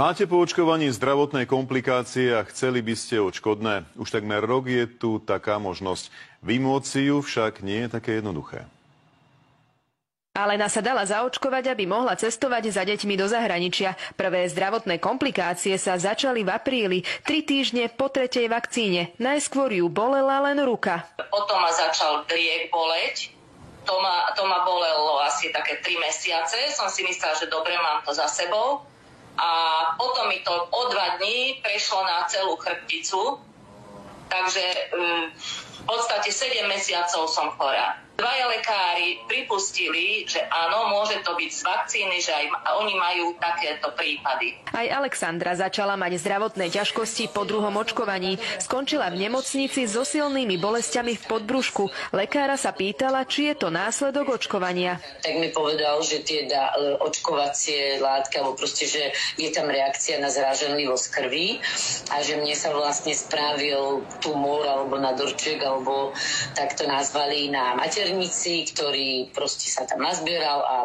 Máte po očkovaní zdravotné komplikácie a chceli by ste odškodné? Už takmer rok je tu taká možnosť. Vymôcť si ju však nie je také jednoduché. Alena sa dala zaočkovať, aby mohla cestovať za deťmi do zahraničia. Prvé zdravotné komplikácie sa začali v apríli, 3 týždne po 3. vakcíne. Najskôr ju bolela len ruka. Potom ma začal driek boleť. To ma bolelo asi také 3 mesiace. Som si myslela, že dobre, mám to za sebou. A potom mi to o 2 dní prešlo na celú chrbticu. Takže v podstate 7 mesiacov som chorá. Dvaja lekári pripustili, že áno, môže to byť z vakcíny, že aj oni majú takéto prípady. Aj Alexandra začala mať zdravotné ťažkosti po druhom očkovaní. Skončila v nemocnici so silnými bolestiami v podbrušku. Lekára sa pýtala, či je to následok očkovania. Tak mi povedal, že tie očkovacie látky, alebo proste, že je tam reakcia na zráženlivosť krvi a že mne sa vlastne spravil tumor alebo nadorček, alebo tak to nazvali na ktorý proste sa tam nazbieral a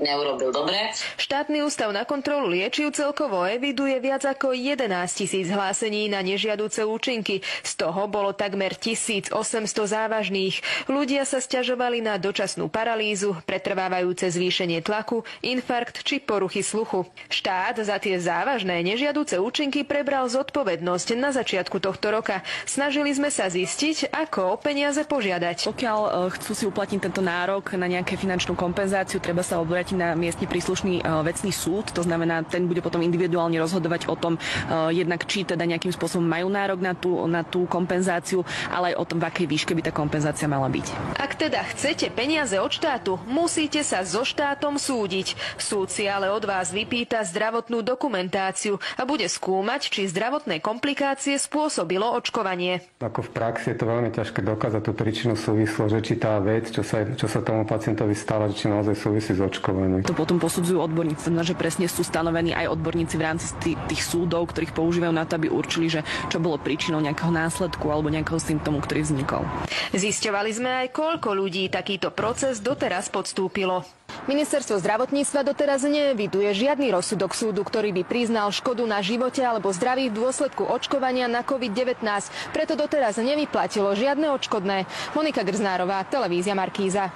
neurobil dobre. Štátny ústav na kontrolu liečiv celkovo eviduje viac ako 11 000 hlásení na nežiaduce účinky. Z toho bolo takmer 1800 závažných. Ľudia sa sťažovali na dočasnú paralýzu, pretrvávajúce zvýšenie tlaku, infarkt či poruchy sluchu. Štát za tie závažné nežiaduce účinky prebral zodpovednosť na začiatku tohto roka. Snažili sme sa zistiť, ako o peniaze požiadať. Pokiaľ chcú si uplatniť tento nárok na nejakú finančnú kompenzáciu, treba sa obrátiť na miestne príslušný vecný súd, to znamená, ten bude potom individuálne rozhodovať o tom, jednak či teda nejakým spôsobom majú nárok na tú kompenzáciu, ale aj o tom, v akej výške by tá kompenzácia mala byť. Ak teda chcete peniaze od štátu, musíte sa so štátom súdiť. Súd si ale od vás vypýta zdravotnú dokumentáciu a bude skúmať, či zdravotné komplikácie spôsobilo očkovanie. Ako v praxi je to veľmi ťažké dokázať tú príčinu súvislosť, že či tá vec, čo sa tomu pacientovi stala, či naozaj súvisí s očkovaním. To potom posudzujú odborníci, že presne sú stanovení aj odborníci v rámci tých súdov, ktorých používajú na to, aby určili, že čo bolo príčinou nejakého následku alebo nejakého symptómu, ktorý vznikol. Zisťovali sme aj, koľko ľudí takýto proces doteraz podstúpilo. Ministerstvo zdravotníctva doteraz neeviduje žiadny rozsudok súdu, ktorý by priznal škodu na živote alebo zdraví v dôsledku očkovania na COVID-19. Preto doteraz nevyplatilo žiadne odškodné. Monika Grznárová, televízia Markíza.